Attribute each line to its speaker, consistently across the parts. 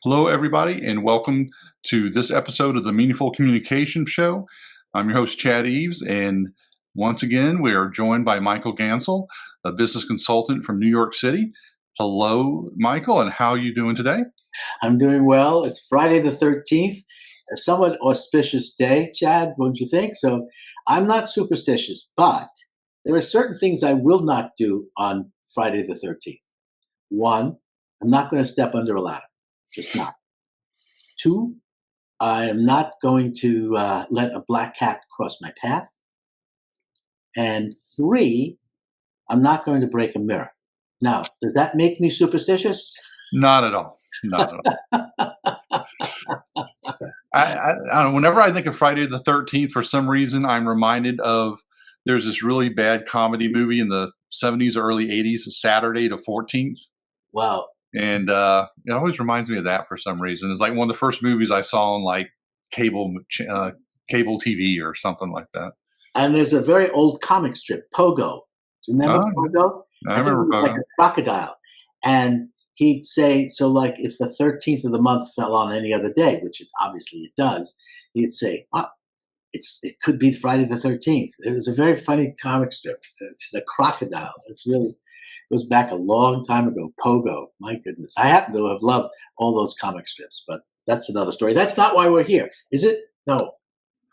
Speaker 1: Hello, everybody, and welcome to this episode of the Meaningful Communication Show. I'm your host, Chad Eves, and once again, we are joined by Michael Gansel, a business consultant from New York City. Hello, Michael, and how are you doing today?
Speaker 2: I'm doing well. It's Friday the 13th, a somewhat auspicious day, Chad, won't you think? So I'm not superstitious, but there are certain things I will not do on Friday the 13th. One, I'm not going to step under a ladder. Just not. Two, I am not going to let a black cat cross my path. And three, I'm not going to break a mirror. Now, does that make me superstitious?
Speaker 1: Not at all. Not at all. I don't know, whenever I think of Friday the 13th, for some reason, I'm reminded of there's this really bad comedy movie in the 70s or early 80s, Saturday the 14th.
Speaker 2: Wow.
Speaker 1: And it always reminds me of that for some reason. It's like one of the first movies I saw on like cable TV or something like that.
Speaker 2: And there's a very old comic strip, Pogo. Do you remember Pogo?
Speaker 1: I remember
Speaker 2: think it was
Speaker 1: Pogo.
Speaker 2: like a crocodile. And he'd say, so like if the 13th of the month fell on any other day, which obviously it does, he'd say, oh, it could be Friday the 13th. It was a very funny comic strip. It's a crocodile. It goes back a long time ago. Pogo. My goodness. I happen to have loved all those comic strips, but that's another story. That's not why we're here, is it? No.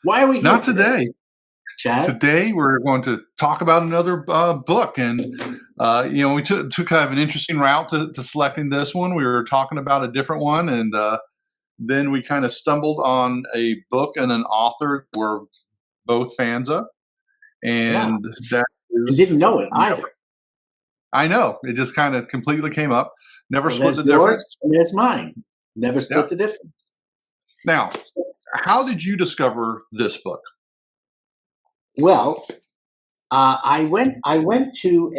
Speaker 2: Why are we here?
Speaker 1: Not today.
Speaker 2: Chad?
Speaker 1: Today we're going to talk about another book, and we took kind of an interesting route to selecting this one. We were talking about a different one, and then we kind of stumbled on a book and an author we're both fans of, and that is.
Speaker 2: You didn't know it either.
Speaker 1: I know. It just kind of completely came up. Never split the difference.
Speaker 2: And there's mine. Never split the difference.
Speaker 1: Now, how did you discover this book?
Speaker 2: Well, I went to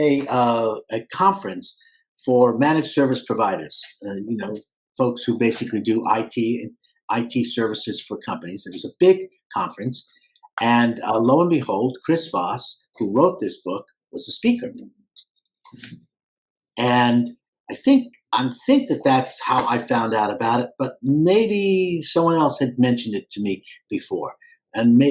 Speaker 2: a conference for managed service providers. Folks who basically do IT services for companies. It was a big conference, and lo and behold, Chris Voss, who wrote this book, was a speaker. And I think that that's how I found out about it, but maybe someone else had mentioned it to me before, and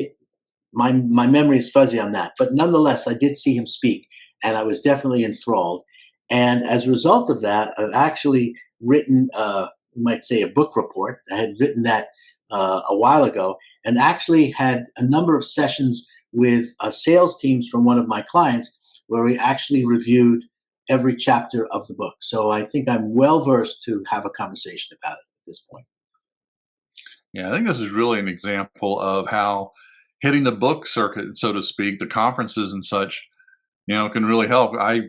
Speaker 2: my memory is fuzzy on that. But nonetheless, I did see him speak, and I was definitely enthralled. And as a result of that, I've actually written, you might say, a book report. I had written that a while ago, and actually had a number of sessions with sales teams from one of my clients where we actually reviewed every chapter of the book. So I think I'm well versed to have a conversation about it at this point.
Speaker 1: Yeah, I think this is really an example of how hitting the book circuit, so to speak, the conferences and such, can really help. I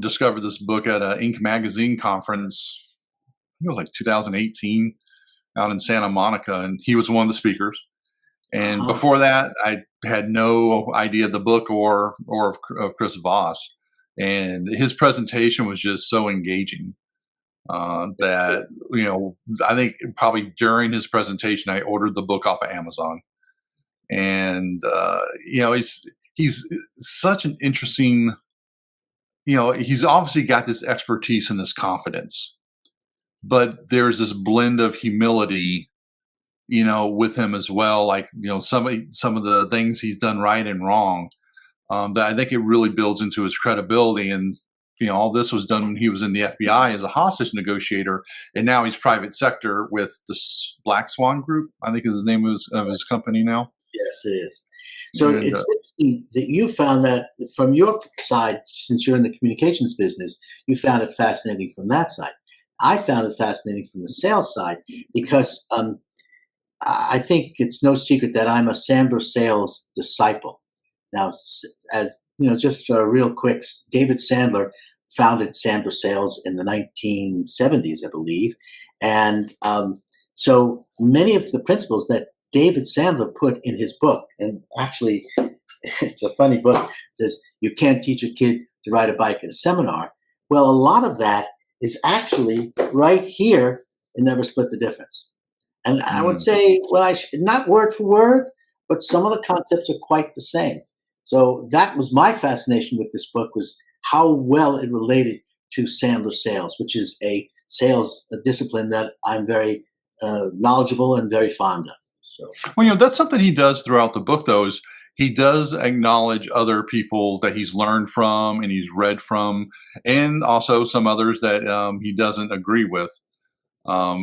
Speaker 1: discovered this book at an Inc. magazine conference. I think it was like 2018 out in Santa Monica, and he was one of the speakers. And before that, I had no idea of the book or of Chris Voss. And his presentation was just so engaging that, I think probably during his presentation, I ordered the book off of Amazon. And, he's such an interesting, he's obviously got this expertise and this confidence, but there's this blend of humility, with him as well. Like, some of the things he's done right and wrong. That I think it really builds into his credibility. And, all this was done when he was in the FBI as a hostage negotiator, and now he's private sector with the Black Swan Group, I think is the name of his company now.
Speaker 2: Yes, it is. So it's interesting that you found that from your side, since you're in the communications business, you found it fascinating from that side. I found it fascinating from the sales side because I think it's no secret that I'm a Sandler sales disciple. Now, as just real quick, David Sandler founded Sandler Sales in the 1970s, I believe. And so many of the principles that David Sandler put in his book, and actually it's a funny book, it says, you can't teach a kid to ride a bike at a seminar. Well, a lot of that is actually right here in Never Split the Difference. And I would say, well, not word for word, but some of the concepts are quite the same. So that was my fascination with this book, was how well it related to Sandler Sales, which is a sales discipline that I'm very knowledgeable and very fond of. So,
Speaker 1: Well, that's something he does throughout the book, though, is he does acknowledge other people that he's learned from and he's read from, and also some others that he doesn't agree with,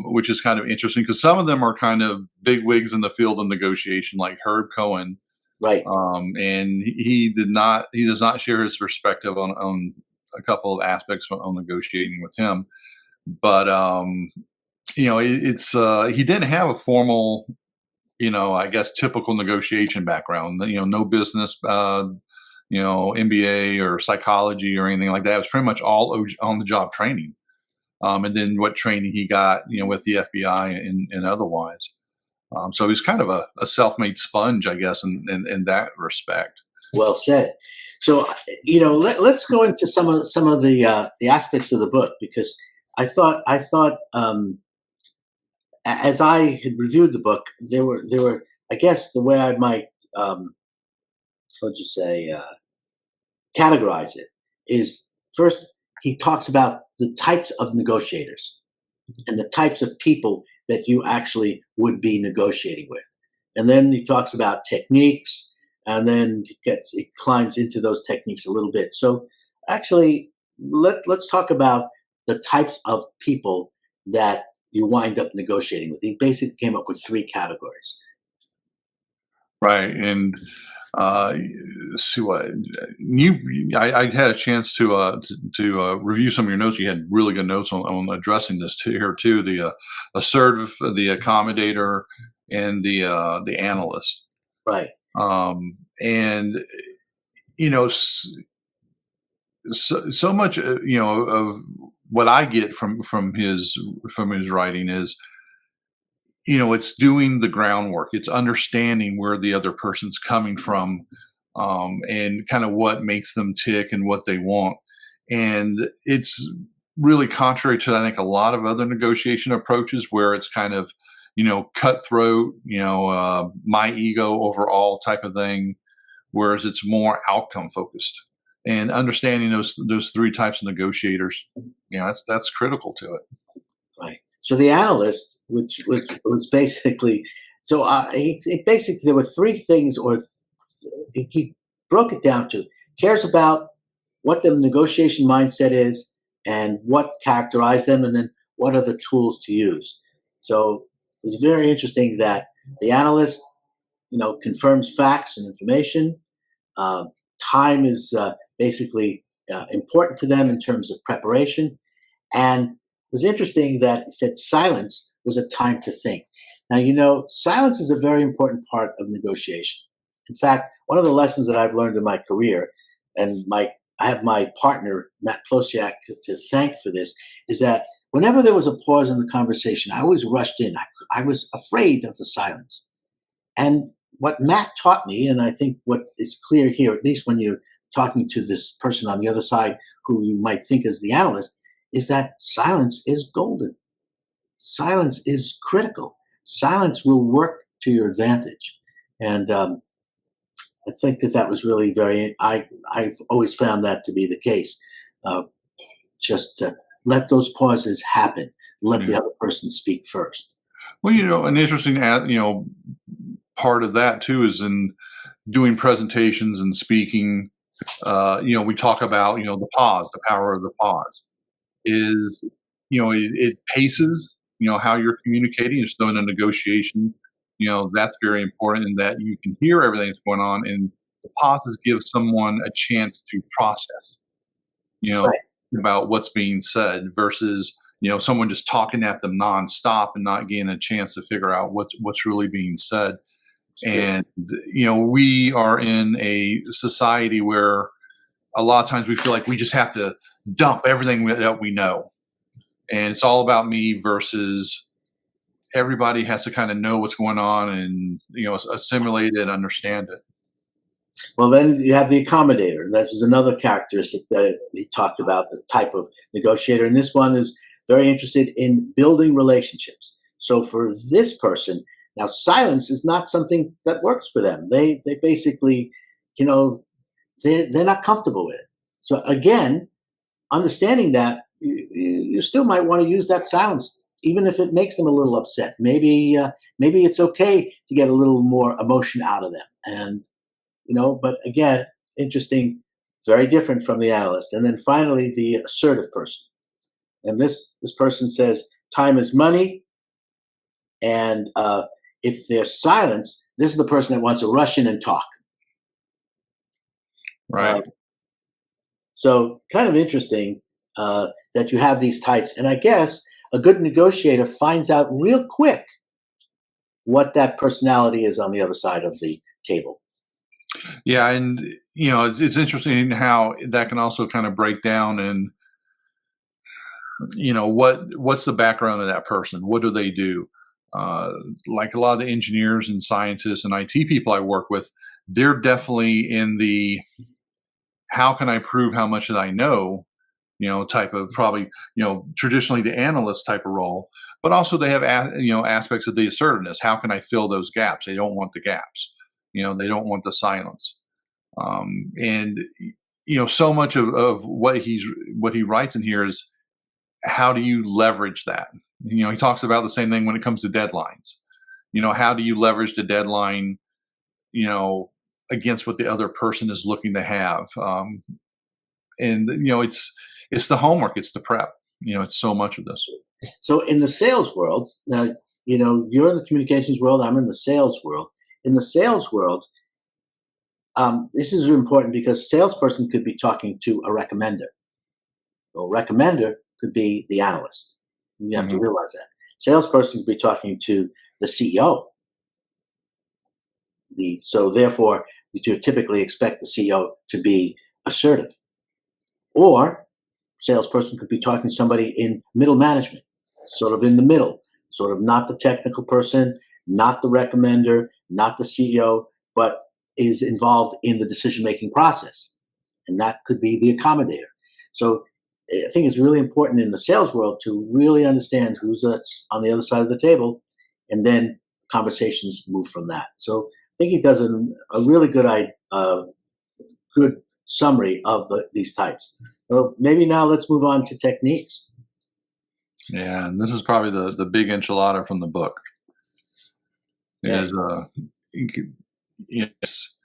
Speaker 1: which is kind of interesting because some of them are kind of big wigs in the field of negotiation, like Herb Cohen,
Speaker 2: right,
Speaker 1: and he does not share his perspective on a couple of aspects on negotiating with him, but it's he didn't have a formal, I guess, typical negotiation background. No business, MBA or psychology or anything like that. It was pretty much all on the job training. And then what training he got, with the FBI and otherwise. So he's kind of a self-made sponge, I guess, in that respect.
Speaker 2: well said. So, let's go into some of the aspects of the book, because I thought as I had reviewed the book, there were, I guess, the way I might, what would you say, categorize it is, first he talks about the types of negotiators and the types of people that you actually would be negotiating with, and then he talks about techniques, and then it climbs into those techniques a little bit. So actually, let's talk about the types of people that you wind up negotiating with. He basically came up with three categories.
Speaker 1: Right. And see what I had a chance to review some of your notes. You had really good notes on addressing this here too. The assertive, the accommodator, and the analyst.
Speaker 2: Right.
Speaker 1: And so much of what I get from his writing is, it's doing the groundwork. It's understanding where the other person's coming from, and kind of what makes them tick and what they want. And it's really contrary to, I think, a lot of other negotiation approaches where it's kind of, cutthroat, my ego overall type of thing, whereas it's more outcome focused. And understanding those three types of negotiators, that's critical to it.
Speaker 2: Right. So the analyst, which was basically, so basically there were three things, or he broke it down to, cares about what the negotiation mindset is and what characterized them, and then what are the tools to use. So it was very interesting that the analyst, confirms facts and information. Time is basically important to them in terms of preparation. And it was interesting that he said silence was a time to think. Now, silence is a very important part of negotiation. In fact, one of the lessons that I've learned in my career, and I have my partner, Matt Plosiak, to thank for this, is that whenever there was a pause in the conversation, I always rushed in. I was afraid of the silence. And what Matt taught me, and I think what is clear here, at least when you're talking to this person on the other side who you might think is the analyst, is that silence is golden. Silence is critical. Silence will work to your advantage. And I think that was really I've always found that to be the case. Just let those pauses happen. Let the other person speak first.
Speaker 1: Well, an interesting, part of that too is in doing presentations and speaking. We talk about, the pause, the power of the pause is, it paces, how you're communicating. So in a negotiation, that's very important, in that you can hear everything that's going on, and the pauses give someone a chance to process,
Speaker 2: Right.
Speaker 1: about what's being said, versus, someone just talking at them nonstop and not getting a chance to figure out what's really being said. And, we are in a society where a lot of times we feel like we just have to dump everything that we know. And it's all about me, versus everybody has to kind of know what's going on and, assimilate it and understand it.
Speaker 2: Well, then you have the accommodator. That is another characteristic that he talked about, the type of negotiator. And this one is very interested in building relationships. So for this person, now silence is not something that works for them. They basically, they're not comfortable with it. So again, understanding that you still might want to use that silence, even if it makes them a little upset. Maybe it's okay to get a little more emotion out of them, and But again, interesting, very different from the analyst. And then finally, the assertive person, and this person says time is money, and if there's silence, this is the person that wants to rush in and talk. Uh,
Speaker 1: Right.
Speaker 2: so kind of interesting that you have these types. And I guess a good negotiator finds out real quick what that personality is on the other side of the table.
Speaker 1: Yeah, and it's interesting how that can also kind of break down and what's the background of that person? What do they do? Uh, like a lot of the engineers and scientists and IT people I work with, they're definitely in the how can I prove how much that I know, type of probably, traditionally the analyst type of role, but also they have, aspects of the assertiveness. How can I fill those gaps? They don't want the gaps. They don't want the silence. And, so much of what he writes in here is how do you leverage that? He talks about the same thing when it comes to deadlines. How do you leverage the deadline, you know, against what the other person is looking to have? And it's the homework, it's the prep. It's so much of this.
Speaker 2: So in the sales world, now, you're in the communications world, I'm in the sales world. In the sales world, this is important because a salesperson could be talking to a recommender. A recommender could be the analyst. You have to
Speaker 1: Mhm.
Speaker 2: realize that. Salesperson could be talking to the CEO. So therefore, you typically expect the CEO to be assertive. Or salesperson could be talking to somebody in middle management, sort of in the middle, sort of not the technical person, not the recommender, not the CEO, but is involved in the decision making process. And that could be the accommodator. So I think it's really important in the sales world to really understand who's on the other side of the table, and then conversations move from that. So I think he does a really good summary of these types. Well, maybe now let's move on to techniques.
Speaker 1: Yeah, and this is probably the big enchilada from the book.
Speaker 2: Okay.
Speaker 1: Is it's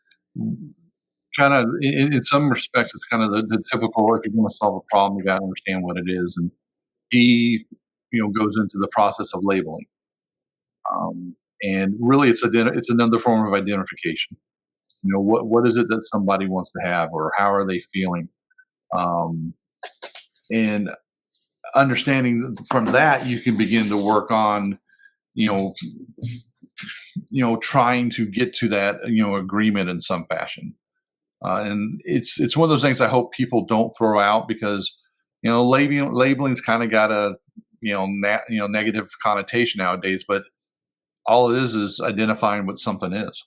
Speaker 1: kind of in some respects it's kind of the typical, if you're going to solve a problem you got to understand what it is, and he goes into the process of labeling, and really it's another form of identification. What is it that somebody wants to have, or how are they feeling, um, and understanding from that you can begin to work on you know trying to get to that agreement in some fashion. And it's one of those things I hope people don't throw out, because labeling's kind of got a negative connotation nowadays, but all it is identifying what something is.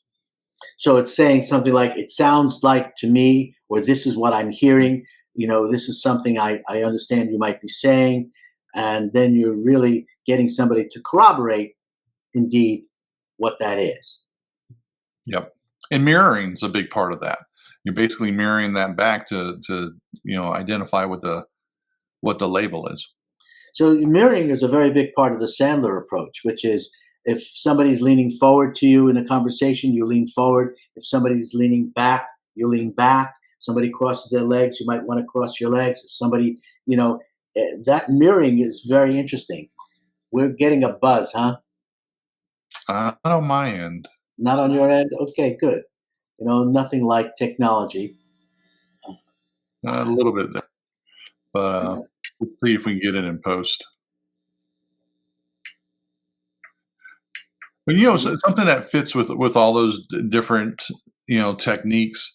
Speaker 2: So it's saying something like, it sounds like to me, or this is what I'm hearing, this is something I understand you might be saying. And then you're really getting somebody to corroborate indeed what that is.
Speaker 1: Yep. And mirroring is a big part of that. You're basically mirroring that back to identify what the label is.
Speaker 2: So mirroring is a very big part of the Sandler approach, which is if somebody's leaning forward to you in a conversation, you lean forward. If somebody's leaning back, you lean back. Somebody crosses their legs, you might want to cross your legs. If somebody, that mirroring is very interesting. We're getting a buzz, huh?
Speaker 1: Not on my end.
Speaker 2: Not on your end? Okay, good. Nothing like technology.
Speaker 1: A little bit there, but we'll see if we can get it in post. But something that fits with all those different techniques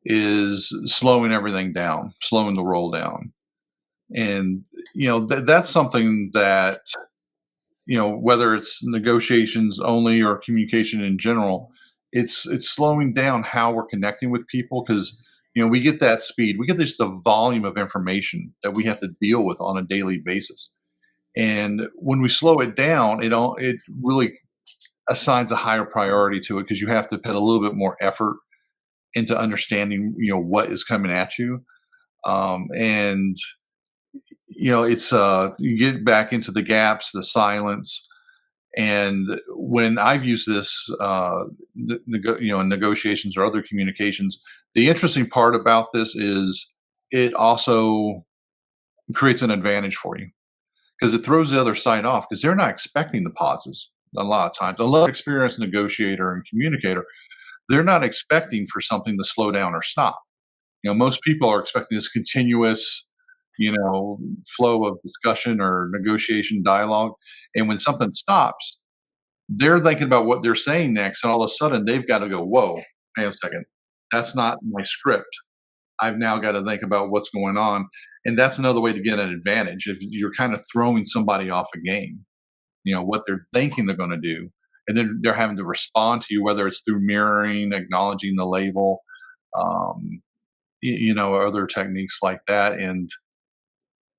Speaker 1: is slowing everything down, slowing the roll down, and that's something that whether it's negotiations only or communication in general, it's slowing down how we're connecting with people, because we get that speed, we get this the volume of information that we have to deal with on a daily basis, and when we slow it down, it really assigns a higher priority to it, because you have to put a little bit more effort into understanding what is coming at you, and it's you get back into the gaps, the silence. And when I've used this, in negotiations or other communications, the interesting part about this is it also creates an advantage for you because it throws the other side off because they're not expecting the pauses a lot of times. A lot of experienced negotiator and communicator, they're not expecting for something to slow down or stop. Most people are expecting this continuous, flow of discussion or negotiation dialogue. And when something stops, they're thinking about what they're saying next, and all of a sudden they've got to go, "Whoa, hang on a second, that's not my script. I've now got to think about what's going on," and that's another way to get an advantage. If you're kind of throwing somebody off a game, what they're thinking they're going to do, and then they're having to respond to you, whether it's through mirroring, acknowledging the label, um, or other techniques like that. And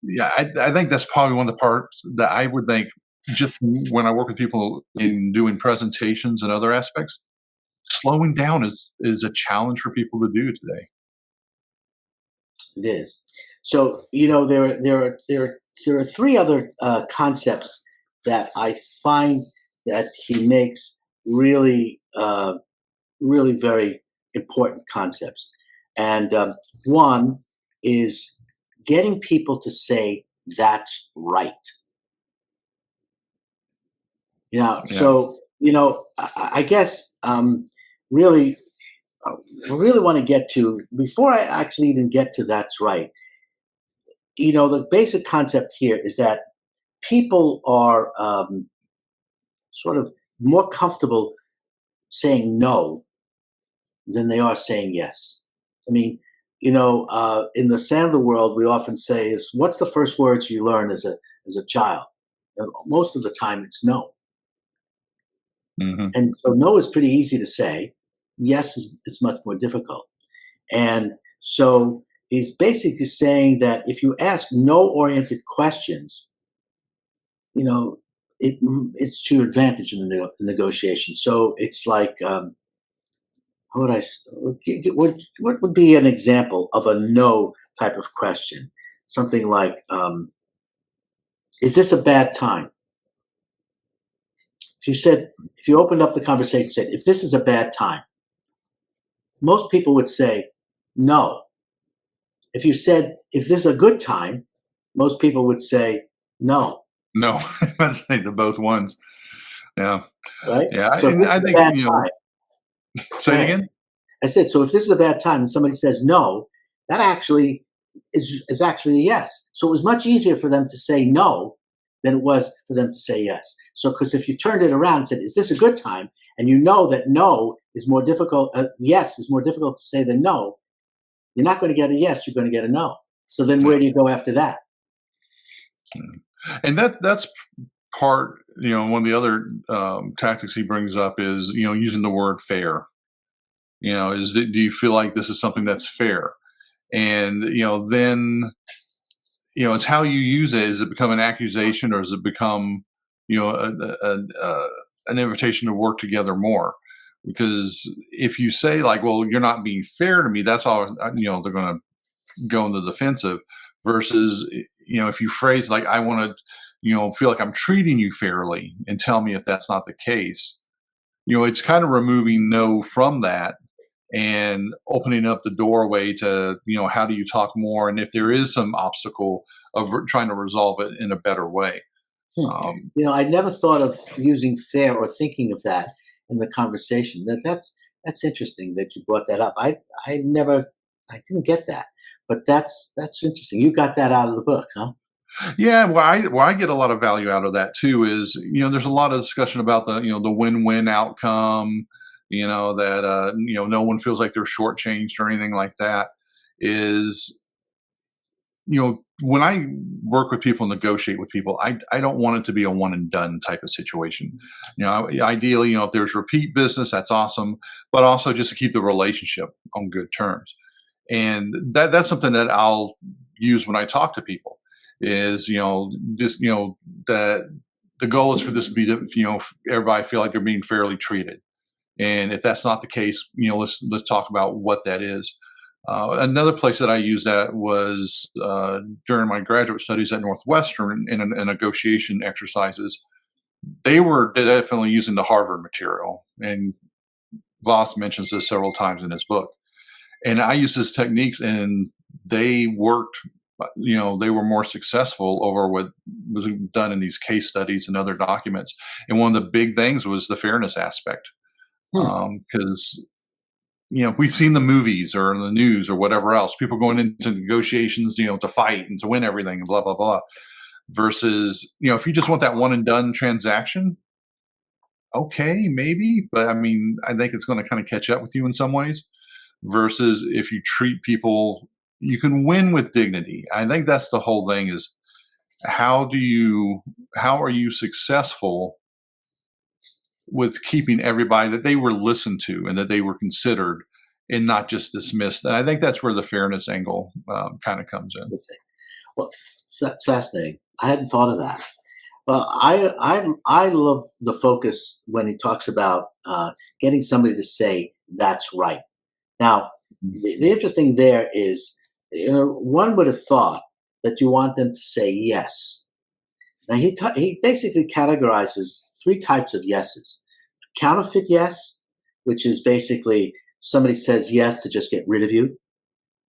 Speaker 1: yeah, I think that's probably one of the parts that I would think just when I work with people in doing presentations and other aspects, slowing down is a challenge for people to do today.
Speaker 2: It is. So there are three other concepts that I find that he makes really really very important concepts, and one is getting people to say that's right.
Speaker 1: Yeah,
Speaker 2: So I guess really I really want to get to before I actually even get to that's right. The basic concept here is that people are sort of more comfortable saying no than they are saying yes. I mean, in the Sandler world, we often say is what's the first words you learn as a child? Most of the time, it's no.
Speaker 1: hmm
Speaker 2: And so no is pretty easy to say. Yes is much more difficult. And so he's basically saying that if you ask no-oriented questions, it's to your advantage in the negotiation. So it's like, how would what would be an example of a no type of question? Something like, is this a bad time? If you opened up the conversation and said, if this is a bad time, most people would say no. If you said, if this is a good time, most people would say no,
Speaker 1: no, that's the both ones. Yeah,
Speaker 2: right?
Speaker 1: yeah,
Speaker 2: So if
Speaker 1: and
Speaker 2: this
Speaker 1: I
Speaker 2: is a
Speaker 1: think
Speaker 2: bad time, go
Speaker 1: say it
Speaker 2: ahead.
Speaker 1: again.
Speaker 2: I said, so if this is a bad time and somebody says no, that actually is actually a yes. So it was much easier for them to say no than it was for them to say yes. So because if you turned it around and said, is this a good time? And you know that no is more difficult, yes is more difficult to say than no, you're not going to get a yes, you're going to get a no. So then
Speaker 1: Yeah,
Speaker 2: where do you go after that?
Speaker 1: and that's part. One of the other tactics he brings up is using the word fair. Do you feel like this is something that's fair? And then it's how you use it. Does it become an accusation, or does it become an invitation to work together more? Because if you say like, well, you're not being fair to me, that's all, they're going to go on the defensive. Versus if you phrase like, I want to feel like I'm treating you fairly, and tell me if that's not the case. It's kind of removing no from that and opening up the doorway to how do you talk more, and if there is some obstacle of trying to resolve it in a better way.
Speaker 2: Hmm.
Speaker 1: um,
Speaker 2: I never thought of using fair or thinking of that in the conversation. That's interesting that you brought that up. I didn't get that, but that's interesting. You got that out of the book, huh?
Speaker 1: yeah, well, I get a lot of value out of that too. Is there's a lot of discussion about the win-win outcome, that no one feels like they're shortchanged or anything like that. Is when I work with people, negotiate with people, I don't want it to be a one and done type of situation. Ideally, if there's repeat business, that's awesome, but also just to keep the relationship on good terms. And that's something that I'll use when I talk to people. Is just that the goal is for this to be everybody feel like they're being fairly treated. And if that's not the case, let's talk about what that is. Another place that I used that was during my graduate studies at Northwestern in negotiation exercises. They were definitely using the Harvard material, and Voss mentions this several times in his book. And I used his techniques, and they worked. They were more successful over what was done in these case studies and other documents. And one of the big things was the fairness aspect,
Speaker 2: Hmm.
Speaker 1: because we've seen the movies or in the news or whatever else, people going into negotiations, to fight and to win everything and blah, blah, blah. Versus, if you just want that one and done transaction, okay, maybe. But I mean, I think it's going to kind of catch up with you in some ways. Versus if you treat people, you can win with dignity. I think that's the whole thing is how are you successful with keeping everybody that they were listened to and that they were considered and not just dismissed. And I think that's where the fairness angle kind of comes in.
Speaker 2: Well, that's fascinating. I hadn't thought of that. Well, I love the focus when he talks about getting somebody to say that's right. Now, the interesting there is, one would have thought that you want them to say yes. Now, he basically categorizes three types of yeses: a counterfeit yes, which is basically somebody says yes to just get rid of you;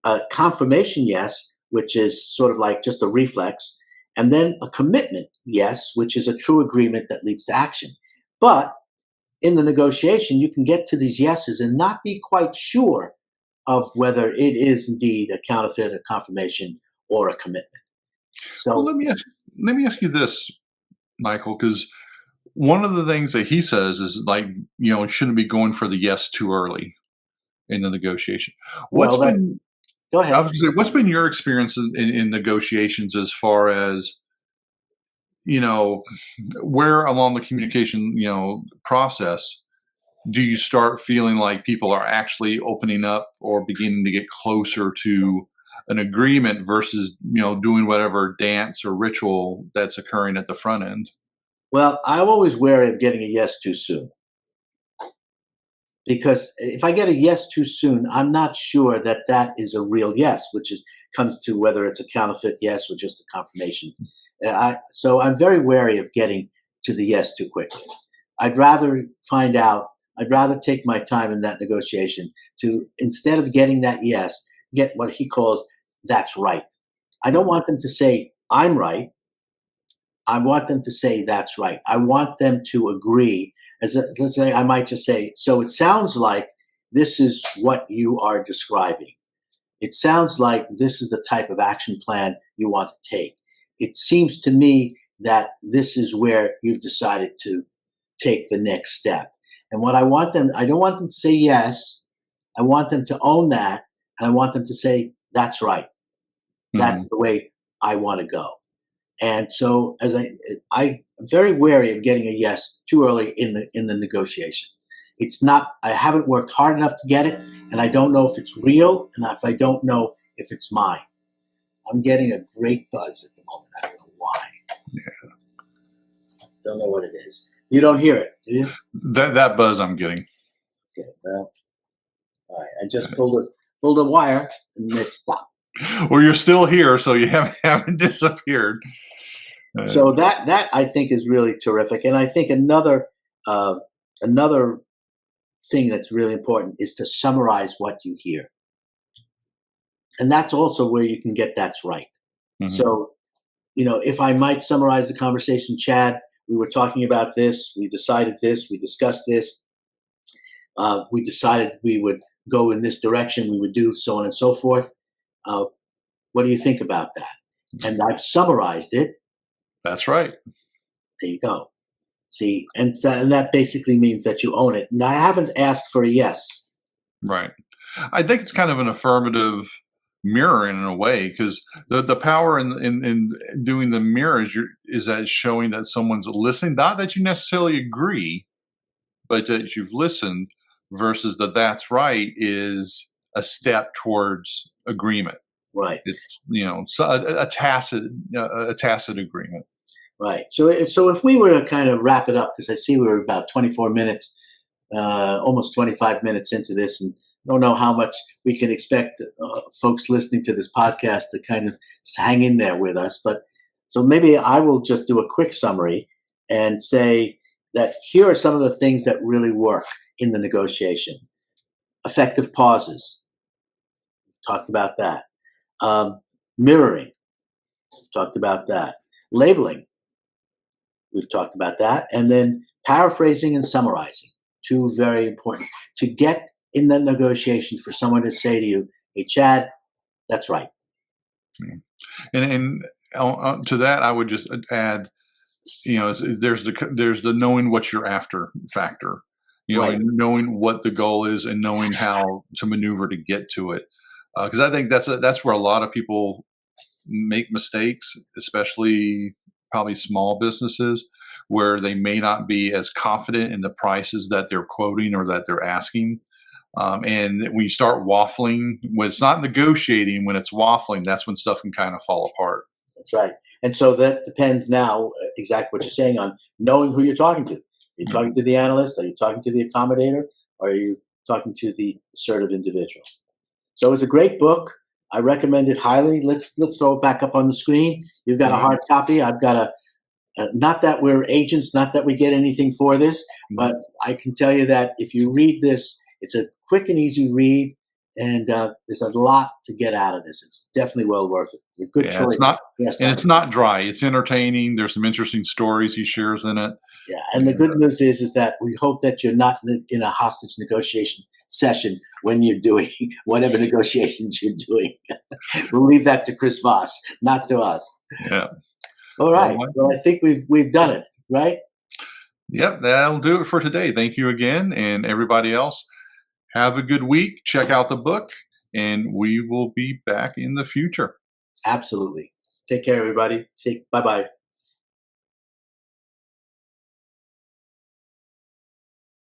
Speaker 2: a confirmation yes, which is sort of like just a reflex; and then a commitment yes, which is a true agreement that leads to action. But in the negotiation, you can get to these yeses and not be quite sure of whether it is indeed a counterfeit, a confirmation, or a commitment.
Speaker 1: Well,
Speaker 2: So,
Speaker 1: let me ask you this, Michael, because one of the things that he says is like, it shouldn't be going for the yes too early in the negotiation. What's
Speaker 2: well,
Speaker 1: been
Speaker 2: go
Speaker 1: I
Speaker 2: ahead.
Speaker 1: was gonna say, what's been your experience in negotiations as far as where along the communication process do you start feeling like people are actually opening up or beginning to get closer to an agreement versus doing whatever dance or ritual that's occurring at the front end?
Speaker 2: Well, I'm always wary of getting a yes too soon, because if I get a yes too soon, I'm not sure that that is a real yes, which is comes to whether it's a counterfeit yes or just a confirmation. So I'm very wary of getting to the yes too quickly. I'd rather find out. I'd rather take my time in that negotiation to, instead of getting that yes, get what he calls that's right. I don't want them to say I'm right. I want them to say that's right. I want them to agree. Let's say I might just say, so it sounds like this is what you are describing. It sounds like this is the type of action plan you want to take. It seems to me that this is where you've decided to take the next step. And what I don't want them to say yes. I want them to own that. And I want them to say, that's right. That's
Speaker 1: Mhm.
Speaker 2: the way I want to go. And so, I'm very wary of getting a yes too early in the negotiation. It's not. I haven't worked hard enough to get it, and I don't know if it's real, and if I don't know if it's mine. I'm getting a great buzz at the moment. I don't know why. Don't know what it is. You don't hear it, do you?
Speaker 1: That buzz I'm getting.
Speaker 2: Okay. Well, all right. I just pulled a wire, and it stopped.
Speaker 1: Well, you're still here, so you haven't disappeared. Uh,
Speaker 2: So that I think is really terrific, and I think uh, another thing that's really important is to summarize what you hear. And that's also where you can get that's right.
Speaker 1: mhm.
Speaker 2: So, if I might summarize the conversation, Chad, we were talking about this, we decided this, we discussed this, we decided we would go in this direction, we would do so on and so forth. Uh, what do you think about that? And I've summarized it.
Speaker 1: That's right.
Speaker 2: There you go. See, and that basically means that you own it. Now, I haven't asked for a yes.
Speaker 1: Right. I think it's kind of an affirmative mirroring in a way because the power in doing the mirror is that it's showing that someone's listening, not that you necessarily agree, but that you've listened. Versus the that's right is a step towards agreement.
Speaker 2: Right.
Speaker 1: It's a tacit agreement.
Speaker 2: Right. So if we were to kind of wrap it up, because I see we're about 24 minutes, almost 25 minutes into this, and don't know how much we can expect folks listening to this podcast to kind of hang in there with us. But so maybe I will just do a quick summary and say that here are some of the things that really work in the negotiation. Effective pauses. We've talked about that. Mirroring. We've talked about that. Labeling. We've talked about that. And then paraphrasing and summarizing. Two very important. To get in the negotiation for someone to say to you, hey, Chad, that's right.
Speaker 1: And to that, I would just add, there's the knowing what you're after factor,
Speaker 2: Right.
Speaker 1: and knowing what the goal is and knowing how to maneuver to get to it. Because I think that's where a lot of people make mistakes, especially probably small businesses, where they may not be as confident in the prices that they're quoting or that they're asking. And when you start waffling, when it's not negotiating, when it's waffling, that's when stuff can kind of fall apart.
Speaker 2: That's right. And so that depends now, exactly what you're saying, on knowing who you're talking to. Are you talking to the analyst? Are you talking to the accommodator? Or are you talking to the assertive individual? So it's a great book. I recommend it highly. Let's throw it back up on the screen. You've got a hard copy. I've got not that we're agents, not that we get anything for this, but I can tell you that if you read this, it's a quick and easy read, and there's a lot to get out of this. It's definitely well worth it. A good choice.
Speaker 1: It's not dry. It's entertaining. There's some interesting stories he shares in it.
Speaker 2: Yeah, and the good news is that we hope that you're not in a hostage negotiation session when you're doing whatever negotiations you're doing. We'll leave that to Chris Voss, not to us.
Speaker 1: Yeah.
Speaker 2: All right. Well, I think we've done it, right?
Speaker 1: Yep, that'll do it for today. Thank you again, and everybody else. Have a good week. Check out the book, and we will be back in the future.
Speaker 2: Absolutely. Take care, everybody. Bye-bye.